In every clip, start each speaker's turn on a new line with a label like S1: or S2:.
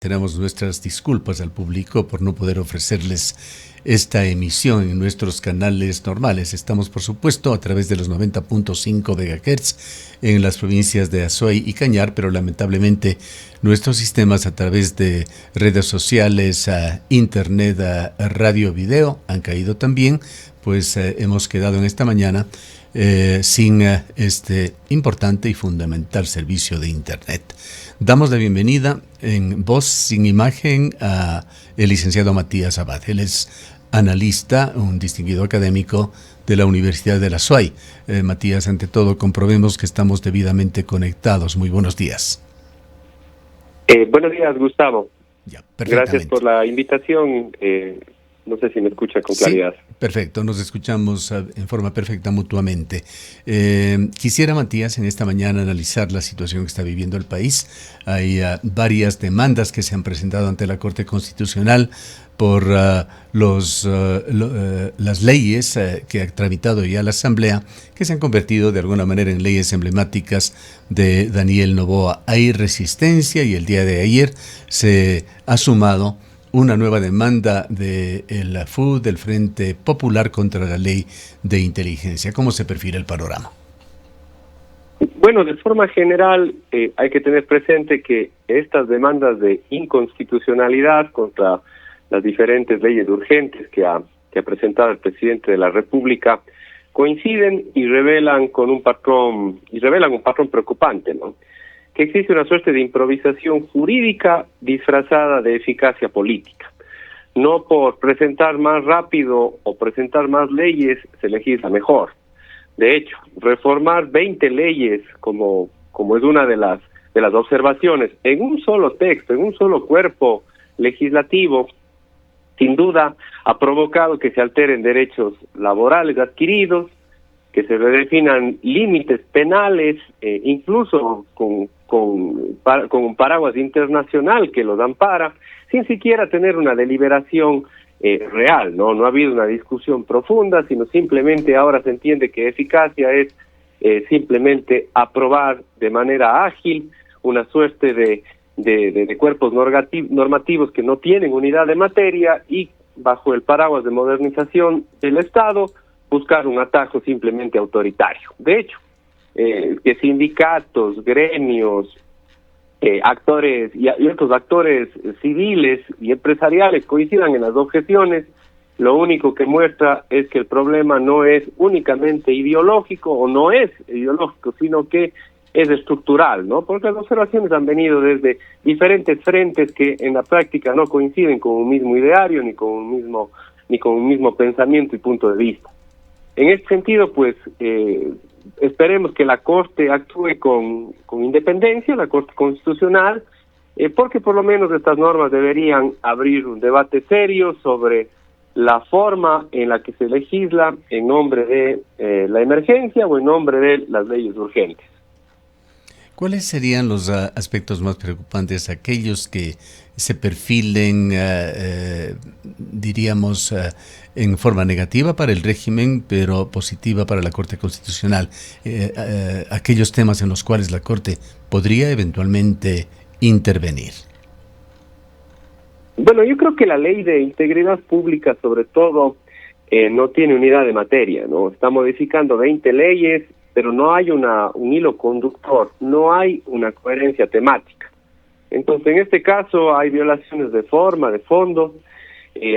S1: Tenemos nuestras disculpas al público por no poder ofrecerles esta emisión en nuestros canales normales. Estamos, por supuesto, a través de los 90.5 GHz en las provincias de Azuay y Cañar, pero lamentablemente nuestros sistemas a través de redes sociales, internet, radio, video han caído también, pues hemos quedado en esta mañana sin este importante y fundamental servicio de internet. Damos la bienvenida en voz sin imagen a el licenciado Matías Abad. Él es analista, un distinguido académico de la Universidad de la SUAY. Matías, ante todo, comprobemos que estamos debidamente conectados. Muy buenos días.
S2: Buenos días, Gustavo.
S1: Ya,
S2: gracias por la invitación. No sé si me escucha con claridad.
S1: Sí, perfecto, nos escuchamos en forma perfecta mutuamente. Quisiera, Matías, en esta mañana analizar la situación que está viviendo el país. Hay varias demandas que se han presentado ante la Corte Constitucional por las leyes que ha tramitado ya la Asamblea, que se han convertido de alguna manera en leyes emblemáticas de Daniel Noboa. Hay resistencia y el día de ayer se ha sumado una nueva demanda del FUD, del Frente Popular contra la Ley de Inteligencia. ¿Cómo se perfila el panorama?
S2: Bueno, de forma general hay que tener presente que estas demandas de inconstitucionalidad contra las diferentes leyes urgentes que ha presentado el presidente de la República coinciden y revelan un patrón preocupante, ¿no? Que existe una suerte de improvisación jurídica disfrazada de eficacia política. No por presentar más rápido o presentar más leyes se legisla mejor. De hecho, reformar 20 leyes, como es una de las observaciones, en un solo texto, en un solo cuerpo legislativo, sin duda ha provocado que se alteren derechos laborales adquiridos, que se redefinan límites penales, incluso con un paraguas internacional que los ampara, sin siquiera tener una deliberación real, ¿no? No ha habido una discusión profunda, sino simplemente ahora se entiende que eficacia es simplemente aprobar de manera ágil una suerte de cuerpos normativos que no tienen unidad de materia y bajo el paraguas de modernización del Estado buscar un atajo simplemente autoritario. De hecho, que sindicatos, gremios, actores y otros actores civiles y empresariales coincidan en las objeciones, lo único que muestra es que el problema no es únicamente ideológico o no es ideológico, sino que es estructural, ¿no? Porque las observaciones han venido desde diferentes frentes que en la práctica no coinciden con un mismo ideario ni con un mismo pensamiento y punto de vista. En este sentido, pues, esperemos que la Corte actúe con independencia, la Corte Constitucional, porque por lo menos estas normas deberían abrir un debate serio sobre la forma en la que se legisla en nombre de la emergencia o en nombre de las leyes urgentes.
S1: ¿Cuáles serían los aspectos más preocupantes, aquellos que se perfilen, diríamos, en forma negativa para el régimen, pero positiva para la Corte Constitucional? Aquellos temas en los cuales la Corte podría eventualmente intervenir.
S2: Bueno, yo creo que la ley de integridad pública, sobre todo, no tiene unidad de materia, ¿no? Está modificando 20 leyes, pero no hay un hilo conductor, no hay una coherencia temática. Entonces, en este caso hay violaciones de forma, de fondo,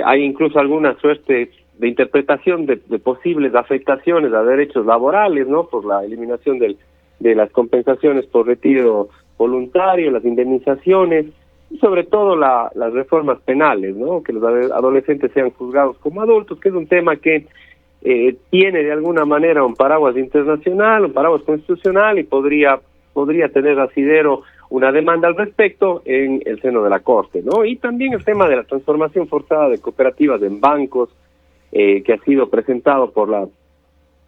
S2: hay incluso alguna suerte de interpretación de posibles afectaciones a derechos laborales, ¿no? Por la eliminación de las compensaciones por retiro voluntario, las indemnizaciones, y sobre todo las reformas penales, ¿no? Que los adolescentes sean juzgados como adultos, que es un tema que tiene de alguna manera un paraguas internacional, un paraguas constitucional y podría tener asidero una demanda al respecto en el seno de la Corte, ¿no? Y también el tema de la transformación forzada de cooperativas en bancos, que ha sido presentado por la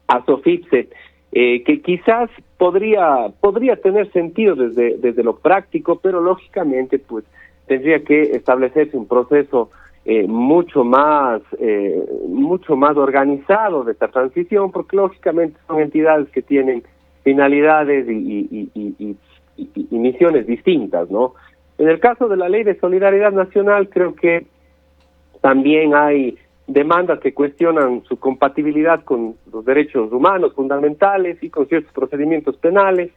S2: ASOFIPSE, que quizás podría tener sentido desde lo práctico, pero lógicamente pues tendría que establecerse un proceso mucho más organizado de esta transición, porque lógicamente son entidades que tienen finalidades y misiones distintas, ¿no? En el caso de la Ley de Solidaridad Nacional, creo que también hay demandas que cuestionan su compatibilidad con los derechos humanos fundamentales y con ciertos procedimientos penales,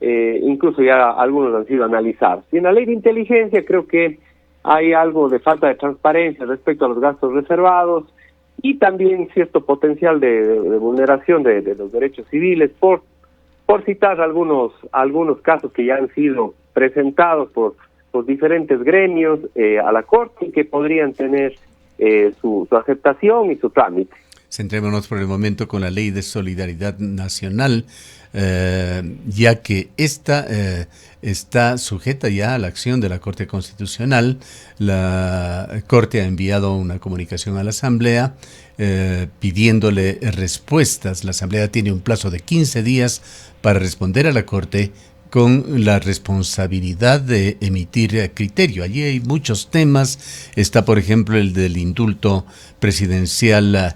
S2: incluso ya algunos han sido analizados. Y en la Ley de Inteligencia creo que hay algo de falta de transparencia respecto a los gastos reservados y también cierto potencial de vulneración de los derechos civiles, por citar algunos casos que ya han sido presentados por diferentes gremios a la Corte y que podrían tener su aceptación y su trámite.
S1: Centrémonos por el momento con la Ley de Solidaridad Nacional, ya que esta está sujeta ya a la acción de la Corte Constitucional. La Corte ha enviado una comunicación a la Asamblea pidiéndole respuestas. La Asamblea tiene un plazo de 15 días para responder a la Corte con la responsabilidad de emitir criterio. Allí hay muchos temas. Está, por ejemplo, el del indulto presidencial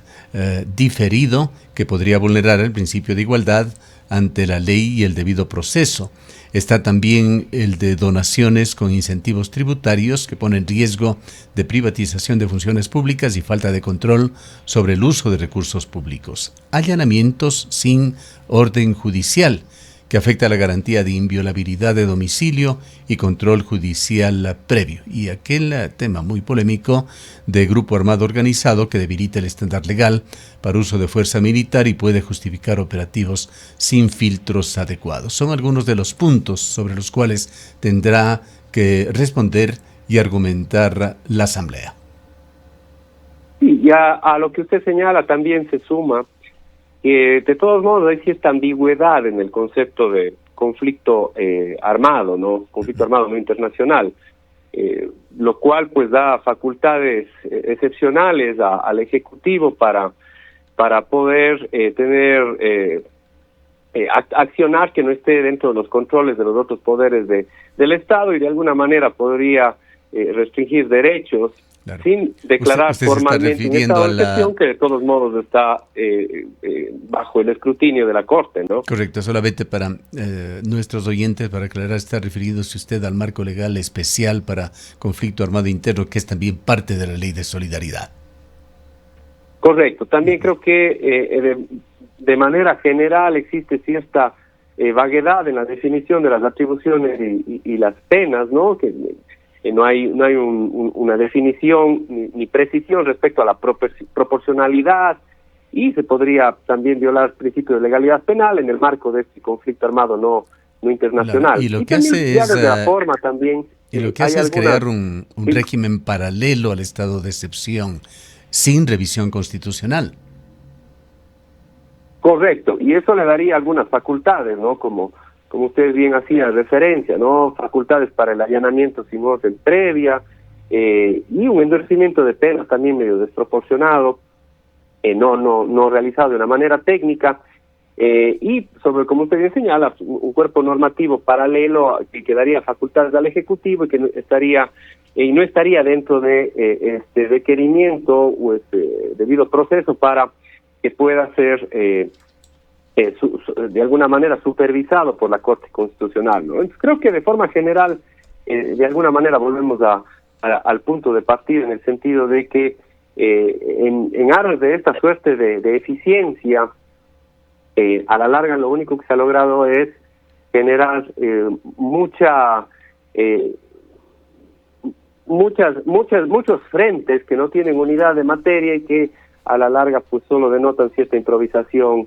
S1: diferido, que podría vulnerar el principio de igualdad ante la ley y el debido proceso. Está también el de donaciones con incentivos tributarios que pone en riesgo de privatización de funciones públicas y falta de control sobre el uso de recursos públicos. Allanamientos sin orden judicial, que afecta a la garantía de inviolabilidad de domicilio y control judicial previo. Y aquel tema muy polémico de grupo armado organizado que debilita el estándar legal para uso de fuerza militar y puede justificar operativos sin filtros adecuados. Son algunos de los puntos sobre los cuales tendrá que responder y argumentar la Asamblea.
S2: Sí, ya a lo que usted señala también se suma que de todos modos hay cierta ambigüedad en el concepto de conflicto armado, ¿no? Conflicto armado no internacional, lo cual pues da facultades excepcionales al Ejecutivo para poder accionar que no esté dentro de los controles de los otros poderes del Estado y de alguna manera podría restringir derechos. Claro. Sin declarar usted formalmente un estado de excepción que de todos modos está bajo el escrutinio de la Corte, ¿no?
S1: Correcto, solamente para nuestros oyentes, para aclarar, está refiriéndose usted al marco legal especial para conflicto armado interno, que es también parte de la Ley de Solidaridad.
S2: Correcto, también creo que de manera general existe cierta vaguedad en la definición de las atribuciones y las penas, ¿no? Que no hay una definición ni precisión respecto a la proporcionalidad y se podría también violar el principio de legalidad penal en el marco de este conflicto armado no internacional.
S1: Claro. Y lo que hace es
S2: la forma también
S1: es crear un régimen paralelo al estado de excepción sin revisión constitucional.
S2: Correcto, y eso le daría algunas facultades, ¿no? Como usted bien hacía referencia, ¿no? Facultades para el allanamiento sin orden previa y un endurecimiento de penas también medio desproporcionado, no realizado de una manera técnica y sobre, como usted bien señala, un cuerpo normativo paralelo que daría facultades al Ejecutivo y que no estaría dentro de este requerimiento o debido proceso para que pueda ser de alguna manera supervisado por la Corte Constitucional, ¿no? Entonces, creo que de forma general, de alguna manera volvemos al punto de partida en el sentido de que en aras de esta suerte de eficiencia, a la larga lo único que se ha logrado es generar muchos frentes que no tienen unidad de materia y que a la larga pues solo denotan cierta improvisación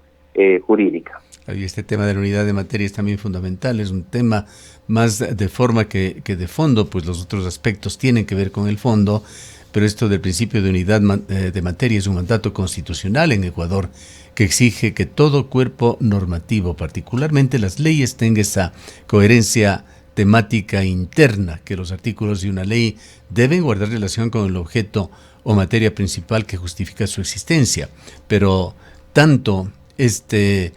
S2: jurídica.
S1: Y este tema de la unidad de materia es también fundamental, es un tema más de forma que de fondo, pues los otros aspectos tienen que ver con el fondo, pero esto del principio de unidad de materia es un mandato constitucional en Ecuador que exige que todo cuerpo normativo, particularmente las leyes, tenga esa coherencia temática interna, que los artículos de una ley deben guardar relación con el objeto o materia principal que justifica su existencia, pero tanto este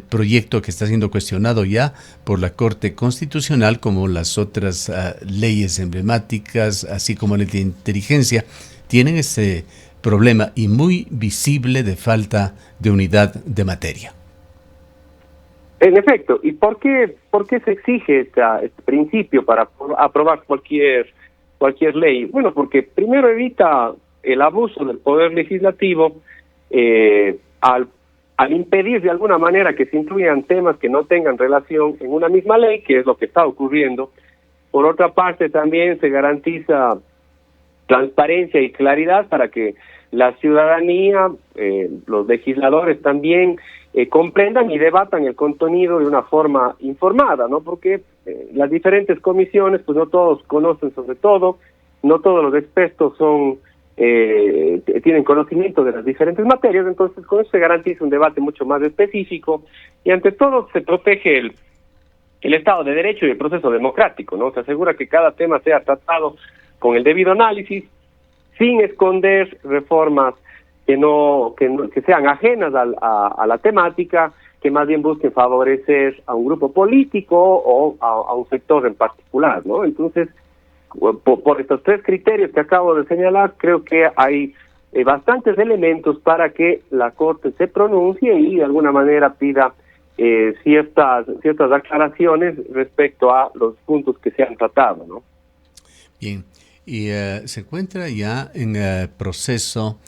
S1: proyecto que está siendo cuestionado ya por la Corte Constitucional como las otras leyes emblemáticas, así como la de inteligencia, tienen ese problema y muy visible de falta de unidad de materia.
S2: En efecto, ¿y por qué se exige este principio para aprobar cualquier ley? Bueno, porque primero evita el abuso del poder legislativo al impedir de alguna manera que se incluyan temas que no tengan relación en una misma ley, que es lo que está ocurriendo. Por otra parte, también se garantiza transparencia y claridad para que la ciudadanía, los legisladores también comprendan y debatan el contenido de una forma informada, ¿no? Porque las diferentes comisiones, pues no todos conocen sobre todo, no todos los expertos tienen conocimiento de las diferentes materias, entonces con eso se garantiza un debate mucho más específico y ante todo se protege el Estado de Derecho y el proceso democrático, ¿no? Se asegura que cada tema sea tratado con el debido análisis, sin esconder reformas que sean ajenas a la temática, que más bien busquen favorecer a un grupo político o a un sector en particular, ¿no? Entonces, por estos tres criterios que acabo de señalar, creo que hay bastantes elementos para que la Corte se pronuncie y de alguna manera pida ciertas aclaraciones respecto a los puntos que se han tratado, ¿no?
S1: Bien, y se encuentra ya en proceso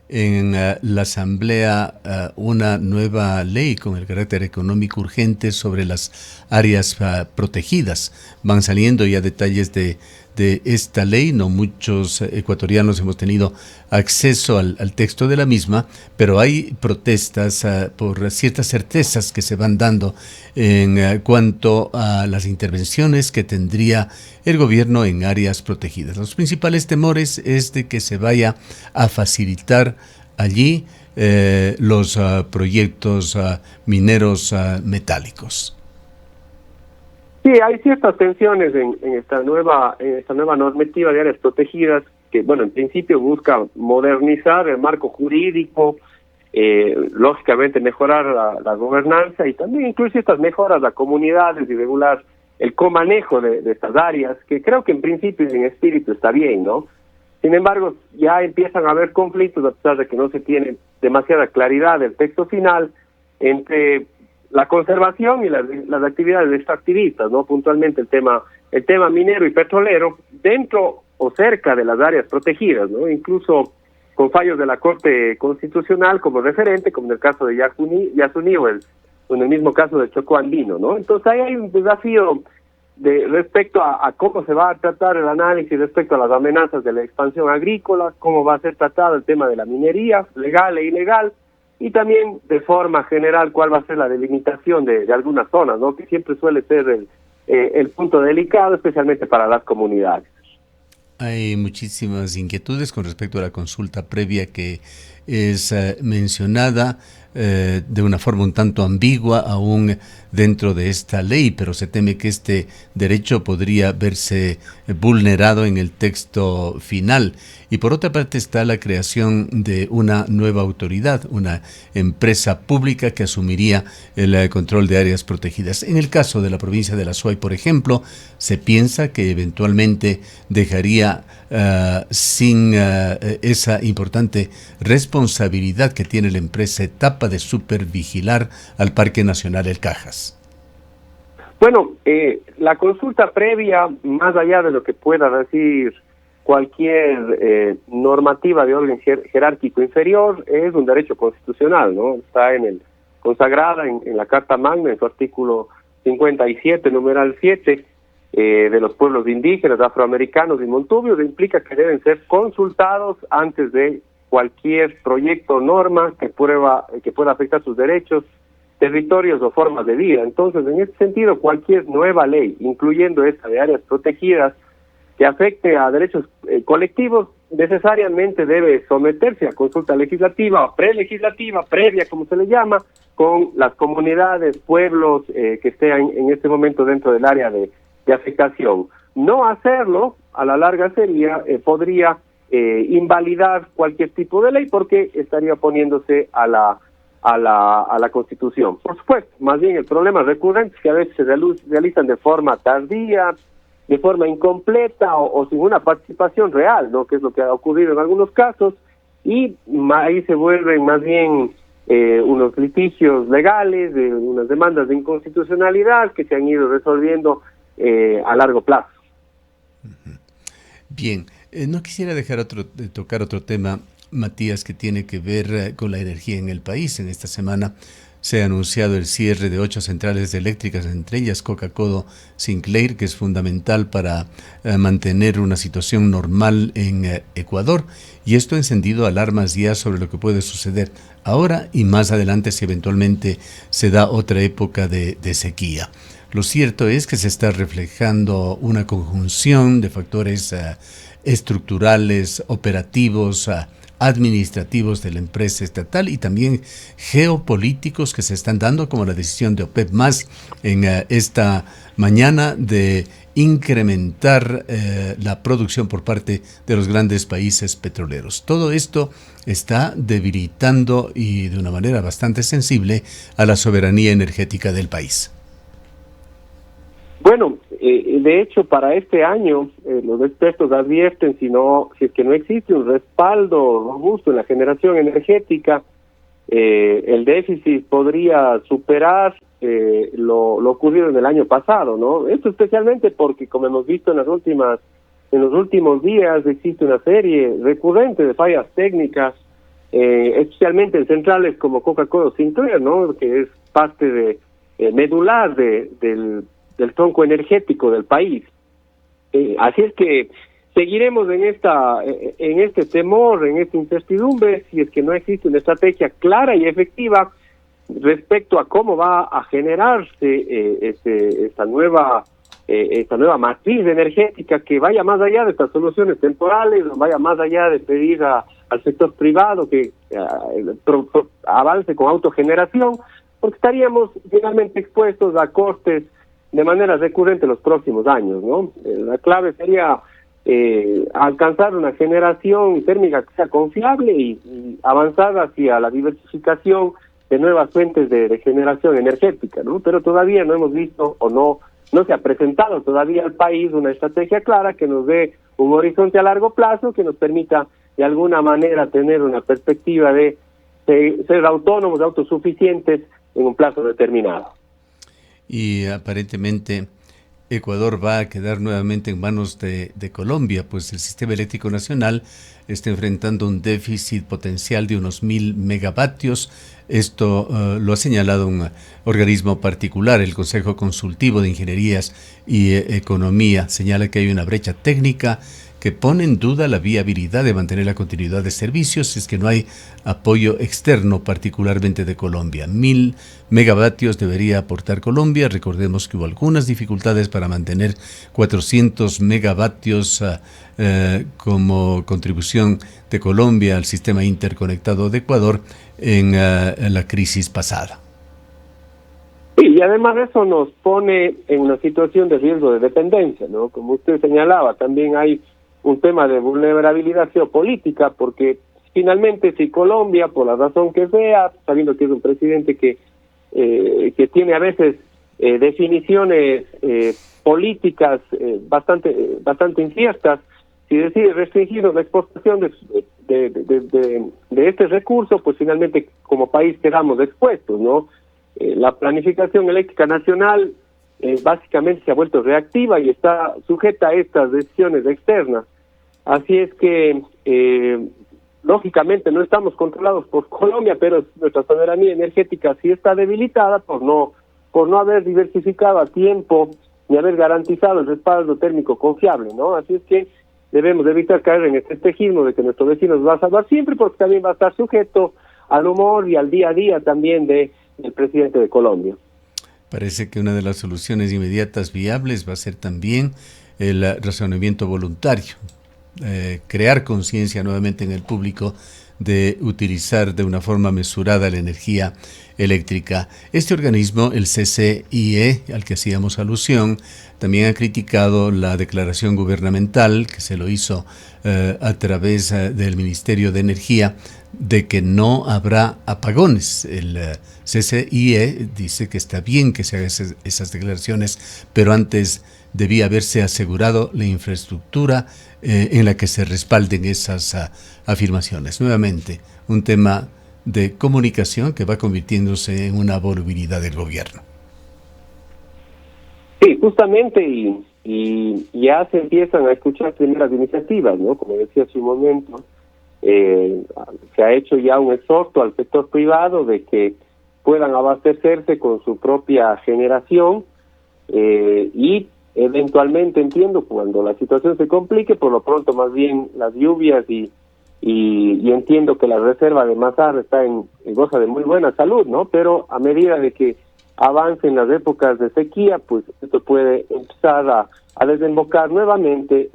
S1: en la Asamblea una nueva ley con el carácter económico urgente sobre las áreas protegidas. Van saliendo ya detalles de esta ley. No muchos ecuatorianos hemos tenido acceso al texto de la misma, pero hay protestas por ciertas certezas que se van dando en cuanto a las intervenciones que tendría el gobierno en áreas protegidas. Los principales temores es de que se vaya a facilitar allí los proyectos mineros metálicos.
S2: Sí, hay ciertas tensiones en esta nueva normativa de áreas protegidas que, bueno, en principio busca modernizar el marco jurídico, lógicamente mejorar la gobernanza y también incluir ciertas mejoras a comunidades y regular el comanejo de estas áreas, que creo que en principio y en espíritu está bien, ¿no? Sin embargo, ya empiezan a haber conflictos, a pesar de que no se tiene demasiada claridad del texto final, entre la conservación y las actividades extractivistas, ¿no? Puntualmente el tema minero y petrolero, dentro o cerca de las áreas protegidas, ¿no? Incluso con fallos de la Corte Constitucional como referente, como en el caso de Yasuní o en el mismo caso de Chocó Andino, ¿no? Entonces ahí hay un desafío respecto a cómo se va a tratar el análisis respecto a las amenazas de la expansión agrícola, cómo va a ser tratado el tema de la minería, legal e ilegal, y también de forma general cuál va a ser la delimitación de algunas zonas, ¿no? Que siempre suele ser el punto delicado, especialmente para las comunidades.
S1: Hay muchísimas inquietudes con respecto a la consulta previa que es mencionada de una forma un tanto ambigua aún dentro de esta ley, pero se teme que este derecho podría verse vulnerado en el texto final. Y por otra parte está la creación de una nueva autoridad, una empresa pública que asumiría el control de áreas protegidas. En el caso de la provincia de La Suay, por ejemplo, se piensa que eventualmente dejaría sin esa importante responsabilidad que tiene la empresa etapa de supervigilar al Parque Nacional El Cajas.
S2: Bueno, la consulta previa, más allá de lo que pueda decir cualquier normativa de orden jerárquico inferior, es un derecho constitucional, ¿no? Está consagrada en la Carta Magna, en su artículo 57, numeral 7, de los pueblos indígenas, afroamericanos y montubios, implica que deben ser consultados antes de cualquier proyecto o norma que pueda afectar sus derechos, territorios o formas de vida. Entonces, en ese sentido, cualquier nueva ley, incluyendo esta de áreas protegidas, que afecte a derechos colectivos, necesariamente debe someterse a consulta legislativa o prelegislativa, previa, como se le llama, con las comunidades, pueblos que estén en este momento dentro del área de afectación. No hacerlo, a la larga podría invalidar cualquier tipo de ley porque estaría oponiéndose a la Constitución. Por supuesto, más bien el problema recurrente es que a veces se realizan de forma tardía, de forma incompleta o sin una participación real, ¿no? Que es lo que ha ocurrido en algunos casos, y ahí se vuelven más bien unos litigios legales, unas demandas de inconstitucionalidad que se han ido resolviendo a largo plazo.
S1: Bien, no quisiera dejar de tocar otro tema, Matías, que tiene que ver con la energía en el país. En esta semana se ha anunciado el cierre de 8 centrales eléctricas, entre ellas Coca-Cola Sinclair, que es fundamental para mantener una situación normal en Ecuador. Y esto ha encendido alarmas ya sobre lo que puede suceder ahora y más adelante si eventualmente se da otra época de sequía. Lo cierto es que se está reflejando una conjunción de factores estructurales, operativos, administrativos de la empresa estatal y también geopolíticos que se están dando, como la decisión de OPEP+ en esta mañana de incrementar la producción por parte de los grandes países petroleros. Todo esto está debilitando y de una manera bastante sensible a la soberanía energética del país.
S2: Bueno, de hecho, para este año, los expertos advierten, si es que no existe un respaldo robusto en la generación energética, el déficit podría superar lo ocurrido en el año pasado, ¿no? Esto especialmente porque, como hemos visto en los últimos días, existe una serie recurrente de fallas técnicas, especialmente en centrales como Coca-Cola Sinclair, ¿no? Que es parte medular del tronco energético del país. Así es que seguiremos en este temor, en esta incertidumbre, si es que no existe una estrategia clara y efectiva respecto a cómo va a generarse esta nueva matriz energética que vaya más allá de estas soluciones temporales, vaya más allá de pedir al sector privado que avance con autogeneración, porque estaríamos finalmente expuestos a costes de manera recurrente en los próximos años, ¿no? La clave sería alcanzar una generación térmica que sea confiable y avanzar hacia la diversificación de nuevas fuentes de generación energética, ¿no? Pero todavía no hemos visto o no se ha presentado todavía al país una estrategia clara que nos dé un horizonte a largo plazo que nos permita de alguna manera tener una perspectiva de ser autónomos, autosuficientes en un plazo determinado.
S1: Y aparentemente Ecuador va a quedar nuevamente en manos de Colombia, pues el sistema eléctrico nacional está enfrentando un déficit potencial de unos 1.000 megavatios. Esto lo ha señalado un organismo particular, el Consejo Consultivo de Ingenierías y Economía. Señala que hay una brecha técnica que pone en duda la viabilidad de mantener la continuidad de servicios si es que no hay apoyo externo, particularmente de Colombia. 1.000 megavatios debería aportar Colombia. Recordemos que hubo algunas dificultades para mantener 400 megavatios como contribución de Colombia al sistema interconectado de Ecuador en la crisis pasada.
S2: Y además eso nos pone en una situación de riesgo de dependencia, ¿no? Como usted señalaba, también hay un tema de vulnerabilidad geopolítica, porque finalmente si Colombia, por la razón que sea, sabiendo que es un presidente que tiene a veces definiciones políticas bastante inciertas, si decide restringirnos la exportación de este recurso, pues finalmente como país quedamos expuestos, ¿no? La planificación eléctrica nacional básicamente se ha vuelto reactiva y está sujeta a estas decisiones externas. Así es que, lógicamente, no estamos controlados por Colombia, pero nuestra soberanía energética sí está debilitada por no haber diversificado a tiempo ni haber garantizado el respaldo térmico confiable, ¿no? Así es que debemos evitar caer en este espejismo de que nuestro vecino nos va a salvar siempre, porque también va a estar sujeto al humor y al día a día también del presidente de Colombia.
S1: Parece que una de las soluciones inmediatas viables va a ser también el razonamiento voluntario, crear conciencia nuevamente en el público de utilizar de una forma mesurada la energía eléctrica. Este organismo, el CCIE, al que hacíamos alusión, también ha criticado la declaración gubernamental que se lo hizo a través del Ministerio de Energía de que no habrá apagones. El CCIE dice que está bien que se hagan esas declaraciones, pero antes debía haberse asegurado la infraestructura en la que se respalden esas afirmaciones. Nuevamente, un tema de comunicación que va convirtiéndose en una volubilidad del gobierno.
S2: Sí, justamente, y ya se empiezan a escuchar primeras iniciativas, ¿no? Como decía hace un momento, se ha hecho ya un exhorto al sector privado de que puedan abastecerse con su propia generación y eventualmente, entiendo, cuando la situación se complique, por lo pronto más bien las lluvias y entiendo que la reserva de Mazar está goza de muy buena salud, ¿no? Pero a medida de que avancen las épocas de sequía, pues esto puede empezar a desembocar nuevamente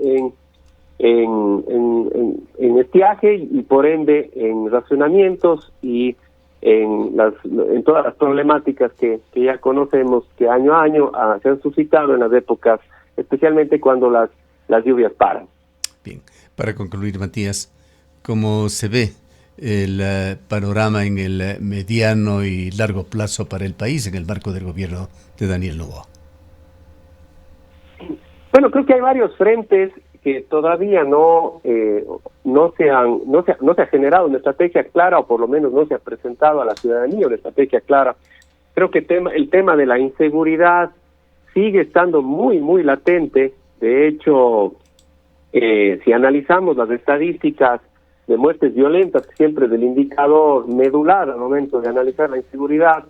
S2: en estiaje y por ende en racionamientos y en todas las problemáticas que ya conocemos, que año a año se han suscitado en las épocas, especialmente cuando las lluvias paran.
S1: Bien, para concluir, Matías, ¿cómo se ve el panorama en el mediano y largo plazo para el país en el marco del gobierno de Daniel Noboa?
S2: Bueno, creo que hay varios frentes que todavía no se ha generado una estrategia clara, o por lo menos no se ha presentado a la ciudadanía una estrategia clara. Creo que el tema de la inseguridad sigue estando muy, muy latente. De hecho, si analizamos las estadísticas de muertes violentas, siempre del indicador medular al momento de analizar la inseguridad,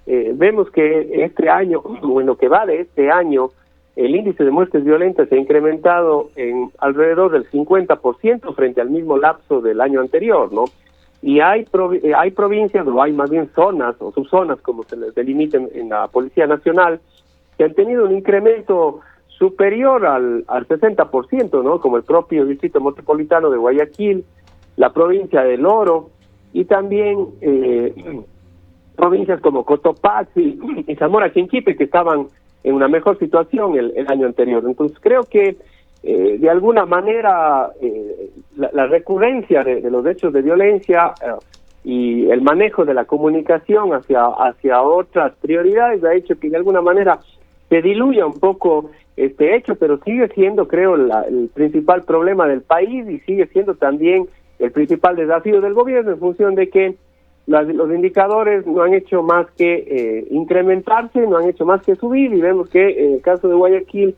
S2: vemos que este año, o en lo que va de este año, el índice de muertes violentas se ha incrementado en alrededor del 50% frente al mismo lapso del año anterior, ¿no? Y hay provincias, o hay más bien zonas o subzonas, como se les delimita en la Policía Nacional, que han tenido un incremento superior al 60%, ¿no? Como el propio Distrito Metropolitano de Guayaquil, la provincia del Oro, y también provincias como Cotopaxi y Zamora Chinchipe, que estaban en una mejor situación el año anterior. Entonces creo que de alguna manera la recurrencia de los hechos de violencia y el manejo de la comunicación hacia otras prioridades ha hecho que de alguna manera se diluya un poco este hecho, pero sigue siendo, creo, el principal problema del país, y sigue siendo también el principal desafío del gobierno, en función de que los indicadores no han hecho más que incrementarse, no han hecho más que subir, y vemos que en el caso de Guayaquil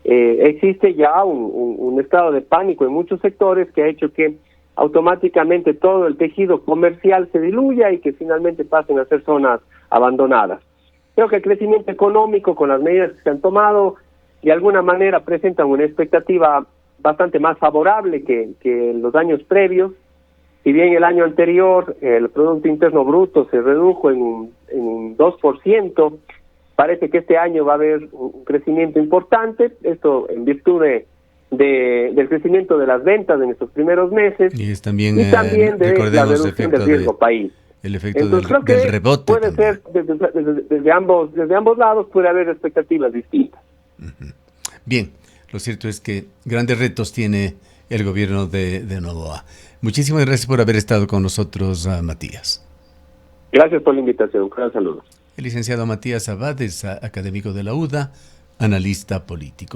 S2: existe ya un estado de pánico en muchos sectores que ha hecho que automáticamente todo el tejido comercial se diluya y que finalmente pasen a ser zonas abandonadas. Creo que el crecimiento económico, con las medidas que se han tomado, de alguna manera presentan una expectativa bastante más favorable que en los años previos. Si bien el año anterior el Producto Interno Bruto se redujo en un 2%, parece que este año va a haber un crecimiento importante, esto en virtud del crecimiento de las ventas en estos primeros meses
S1: y también
S2: de la reducción del riesgo país.
S1: El efecto
S2: Entonces,
S1: del rebote.
S2: Puede ser desde ambos lados, puede haber expectativas distintas.
S1: Uh-huh. Bien, lo cierto es que grandes retos tiene el gobierno de Noboa. Muchísimas gracias por haber estado con nosotros, Matías.
S2: Gracias por la invitación. Un gran saludo.
S1: El licenciado Matías Abad es académico de la UDA, analista político.